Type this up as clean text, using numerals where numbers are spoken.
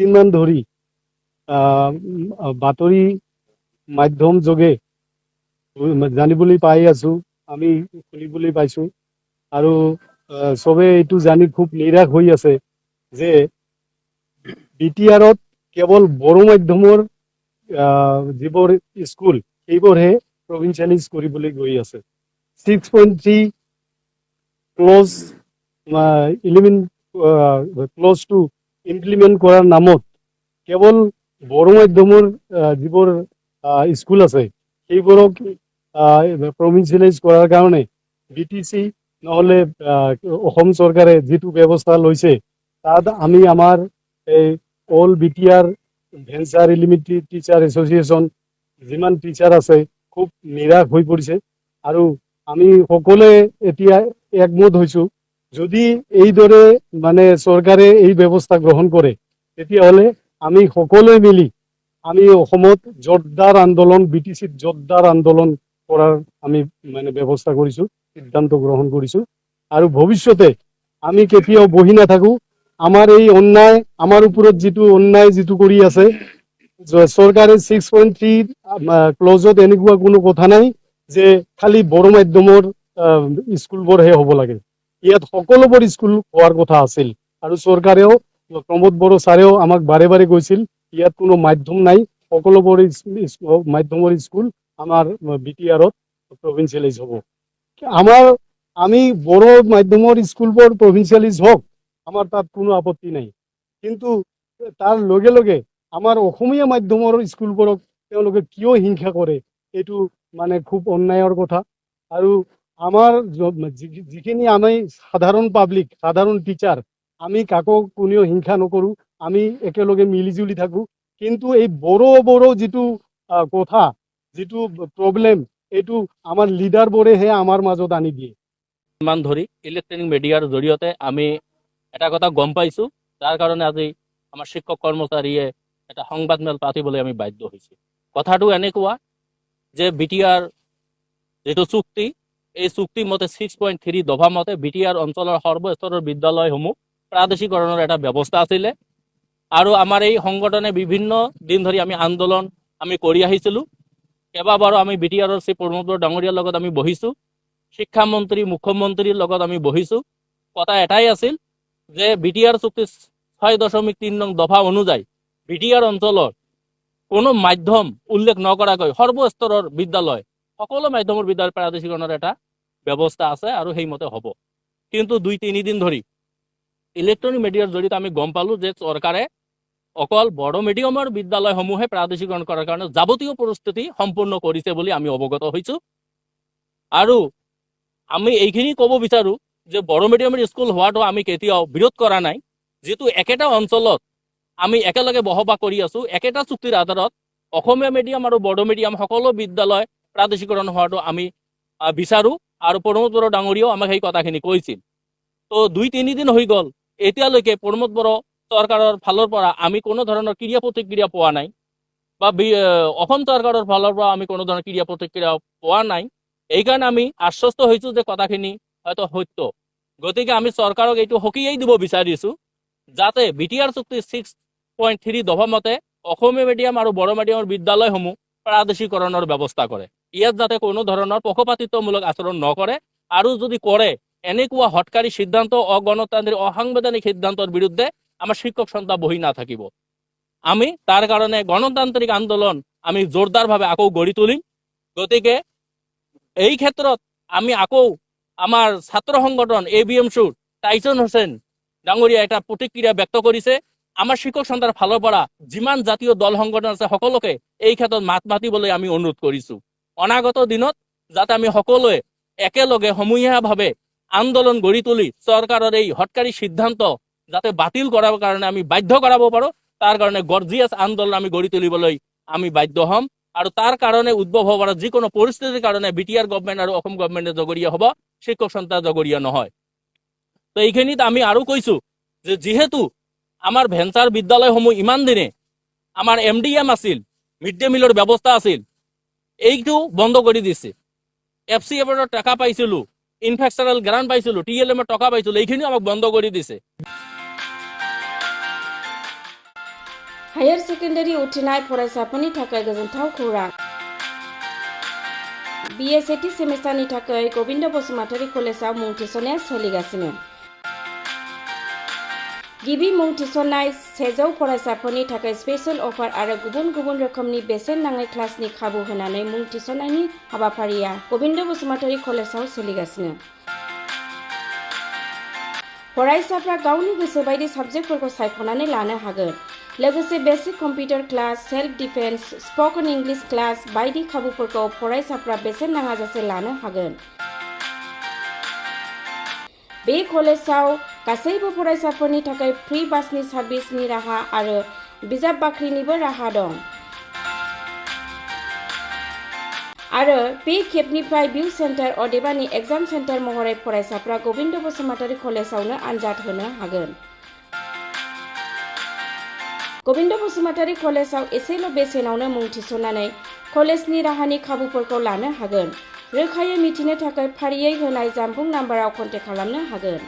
দিনমান ধৰি বাতৰি মাধ্যম যোগে জানিবলৈ পাই আছো, আমি শুনিবলৈ পাইছো আৰু চবে এইটো জানি খুব নিৰাশ হৈ আছে যে বিটিআৰত কেৱল বড়ো মাধ্যমৰ যিবোৰ স্কুল সেইবোৰহে প্ৰভিঞ্চিয়েলাইজ কৰিবলৈ গৈ আছে। 6.3 ক্লজ 11 ক্লজ টু ইমপ্লিমেণ্ট কৰাৰ নামত কেৱল বড়ো মাধ্যমৰ যিবোৰ স্কুল আছে সেইবোৰক প্ৰভিঞ্চিয়েলাইজ কৰাৰ কাৰণে BTC নহলে অসম চৰকাৰে যিটো ব্যৱস্থা লৈছে তাত আমি আমাৰ এই all BTR venture limited teacher association যিমান টিচাৰ আছে খুব নিৰাশ হৈ পৰিছে আৰু আমি সকলোৱে এতিয়া একমত হৈছো যদি এইদৰে মানে চৰকাৰে এই ব্যৱস্থা গ্ৰহণ কৰে তেতিয়াহ'লে আমি সকলোৱে মিলি আমি অসমত জোৰদাৰ আন্দোলন BTCত জোৰদাৰ আন্দোলন কৰাৰ আমি মানে ব্যৱস্থা কৰিছো, সিদ্ধান্ত গ্ৰহণ কৰিছো আৰু ভৱিষ্যতে আমি কেতিয়াও বহি নাথাকো। আমাৰ এই অন্যায় আমাৰ ওপৰত যিটো অন্যায় যিটো কৰি আছে চৰকাৰে 6.3 ক্লজত এনেকুৱা কোনো কথা নাই যে খালি বড়ো মাধ্যমৰ স্কুলবোৰহে হ'ব লাগে। ইয়াত সকলোবোৰ স্কুল হোৱাৰ কথা আছিল আৰু চৰকাৰেও প্ৰমোদ বড়ো ছাৰেও আমাক বাৰে বাৰে কৈছিল ইয়াত কোনো মাধ্যম নাই, সকলোবোৰ মাধ্যমৰ স্কুল আমাৰ BTRত প্ৰভিঞ্চিয়েলাইজ হ'ব। আমি বড়ো মাধ্যমৰ স্কুলবোৰ প্ৰভিঞ্চিয়েলাইজ হওক, আমাৰ তাত কোনো আপত্তি নাই, কিন্তু তাৰ লগে লগে আমাৰ অসমীয়া মাধ্যমৰ স্কুলবোৰক তেওঁলোকে কিয় হিংসা কৰে এইটো মানে খুব অন্যায়ৰ কথা। আৰু আমাৰ যিখিনি আমি সাধাৰণ পাব্লিক সাধাৰণ টিচাৰ আমি কাকো কোনেও হিংসা নকৰো, আমি একেলগে মিলিজুলি থাকো, কিন্তু এই বড়ো যিটো কথা যিটো প্ৰব্লেম এইটো আমাৰ লিডাৰবোৰেহে আমাৰ মাজত আনি দিয়ে। মান ধৰি ইলেক্ট্ৰনিক মিডিয়াৰ জৰিয়তে আমি এটা কথা গম পাইছো, যাৰ কাৰণে আজি আমাৰ শিক্ষক কৰ্মচাৰীয়ে এটা সংবাদমেল পাতিবলৈ আমি বাধ্য হৈছো। কথাটো এনেকুৱা যে BTR যিটো চুক্তি এই চুক্তি মতে 6.3 দফা মতে BTR অঞ্চলৰ সৰ্বস্তৰৰ বিদ্যালয়সমূহ প্ৰাদেশিকৰণৰ এটা ব্যৱস্থা আছিলে আৰু আমাৰ এই সংগঠনে বিভিন্ন দিন ধৰি আমি আন্দোলন আমি কৰি আহিছিলো। কেইবাবাৰো আমি BTRৰ শ্ৰী প্ৰমোদ বড়ো ডাঙৰীয়াৰ লগত আমি বহিছো, শিক্ষামন্ত্ৰী মুখ্যমন্ত্ৰীৰ লগত আমি বহিছো। কথা এটাই আছিল যে BTR চুক্তি 6.3 নং দফা অনুযায়ী BTR অঞ্চলৰ কোনো মাধ্যম উল্লেখ নকৰাকৈ সৰ্বস্তৰৰ বিদ্যালয় সকলো মাধ্যমৰ বিদ্যালয় প্ৰাদেশিকৰণৰ এটা ব্যৱস্থা আছে আৰু সেইমতে হ'ব। কিন্তু 2-3 দিন ধৰি ইলেক্ট্ৰনিক মিডিয়াৰ জৰিয়তে আমি গম পালো যে চৰকাৰে অকল বড়ো মিডিয়ামৰ বিদ্যালয়সমূহে প্ৰাদেশিকৰণ কৰাৰ কাৰণে যাৱতীয় পৰিস্থিতি সম্পূৰ্ণ কৰিছে বুলি আমি অৱগত হৈছো। আৰু আমি এইখিনি ক'ব বিচাৰো যে বড়ো মিডিয়ামৰ স্কুল হোৱাটো আমি কেতিয়াও বিৰোধ কৰা নাই, যিটো একেটা অঞ্চলত আমি একেলগে বসবাস কৰি আছো, একেটা চুক্তিৰ আধাৰত অসমীয়া মিডিয়াম আৰু বড়ো মিডিয়াম সকলো বিদ্যালয় প্ৰাদেশিকৰণ হোৱাটো আমি বিচাৰো আৰু প্ৰমোদ বড়ো ডাঙৰীয়াও আমাক সেই কথাখিনি কৈছিল। তো 2-3 দিন হৈ গ'ল, এতিয়ালৈকে প্ৰমোদ বড়ো চৰকাৰৰ ফালৰ পৰা আমি কোনো ধৰণৰ ক্ৰিয়া প্ৰতিক্ৰিয়া পোৱা নাই বা অসম চৰকাৰৰ ফালৰ পৰা আমি কোনো ধৰণৰ ক্ৰিয়া প্ৰতিক্ৰিয়া পোৱা নাই। এইকাৰণে আমি আশ্বস্ত হৈছো যে কথাখিনি হয়তো সত্য। গতিকে আমি চৰকাৰক এইটো সকীয়াই দিব বিচাৰিছো যাতে BTR চুক্তি 6.3 দফা মতে অসমীয়া মিডিয়াম আৰু বড়ো মিডিয়ামৰ বিদ্যালয়সমূহ প্ৰাদেশিকৰণৰ ব্যৱস্থা কৰে। ইয়াত যাতে কোনো ধৰণৰ পক্ষপাতিত্বমূলক আচৰণ নকৰে আৰু যদি কৰে এনেকুৱা হঠকাৰী সিদ্ধান্ত, অগণতান্ত্ৰিক অসাংবিধানিক সিদ্ধান্তৰ বিৰুদ্ধে আমাৰ শিক্ষক সন্থা বহি নাথাকিব। আমি তাৰ কাৰণে গণতান্ত্ৰিক আন্দোলন আমি জোৰদাৰভাৱে আকৌ গঢ়ি তুলিম। গতিকে এই ক্ষেত্ৰত আমি আকৌ আমাৰ ছাত্ৰ সংগঠন ABM-CUৰ টাইচন হোসেন ডাঙৰীয়া এটা প্ৰতিক্ৰিয়া ব্যক্ত কৰিছে। আমাৰ শিক্ষক সন্থাৰ ফালৰ পৰা যিমান জাতীয় দল সংগঠন আছে সকলোকে এই ক্ষেত্ৰত মাত মাতিবলৈ আমি অনুৰোধ কৰিছো। অনাগত দিনত যাতে আমি সকলোৱে একেলগে সমূহীয়াভাৱে আন্দোলন গঢ়ি তুলি চৰকাৰৰ এই হঠকাৰী সিদ্ধান্ত যাতে বাতিল কৰাৰ কাৰণে আমি বাধ্য কৰাব পাৰো, তাৰ কাৰণে গৰ্জিয়াছ আন্দোলন আমি গঢ়ি তুলিবলৈ আমি বাধ্য হ'ম। আৰু তাৰ কাৰণে উদ্ভৱ হ'ব পৰা যিকোনো পৰিস্থিতিৰ কাৰণে BTR গভৰ্ণমেণ্ট আৰু অসম গভৰ্ণমেণ্টে জগৰীয়া হ'ব, শিক্ষক সন্থা জগৰীয়া নহয়। তো এইখিনিত আমি আৰু কৈছো যে যিহেতু আমাৰ ভেঞ্চাৰ বিদ্যালয়সমূহ ইমান দিনে আমাৰ MDM আছিল, মিড ডে মিলৰ ব্যৱস্থা আছিল, এইটো বন্ধ কৰি দিছে। FCFৰ টকা পাইছিলো, ইনফ্ৰাষ্ট্ৰাকচাৰেল গ্ৰান্ট পাইছিলো, TLM টকা পাইছিলো, এইখিনিও আমাক বন্ধ কৰি দিছে। हायार सेकेन्डारि उथ्रिनाय फरायसाफोरनि थाखाय गोजोनथाव खौरां। BA सेथि सेमिस्टारनि थाखाय गबिन्द बसुमतारी कलेजाव मुं थिसननाया सोलिगासिनो। गिबि मुं थिसननाय 100 फरायसाफोरनि थाखाय स्पेशल अफार आरो गुबुन गुबुन रोखोमनि बेसेन नाङै क्लासनि खाबु होनानै मुं थिसननायनि हाबाफारिया गबिन्द बसुमतारी कलेजाव सोलिगासिनो। फरायसाफ्रा गावनि गोसो बायदि साबजेक्टफोरखौ सायख'नानै लानो हागोन। लोगोसे basic computer class, self defence, spoken English class बायदि खाबुफोरखौ फरायसाफ्रा बेसेन नाङाजासे लानो हागोन। बे कलेजाव गासैबो फरायसाफोरनि थाखाय फ्रि बासनि सार्भिसनि राहा आरो बिजाब बाख्रिनिबो राहा दं। आरो बे खेबनिफ्राय भिउ सेन्टार अदेबानि एग्जाम सेन्टार महरै फरायसाफ्रा गबिन्द बसुमतारी कलेजावनो आनजाद होनो हागोन। गबिन्द बसुमतारी कलेजाव एसेल' बेसेनावनो मुं थिसननानै कलेजनि राहानि खाबुफोरखौ लानो हागोन। रोखायै मिथिनो थाखाय फारियै होनाय जानबुं नाम्बाराव कन्टेक्ट खालामनो हागोन।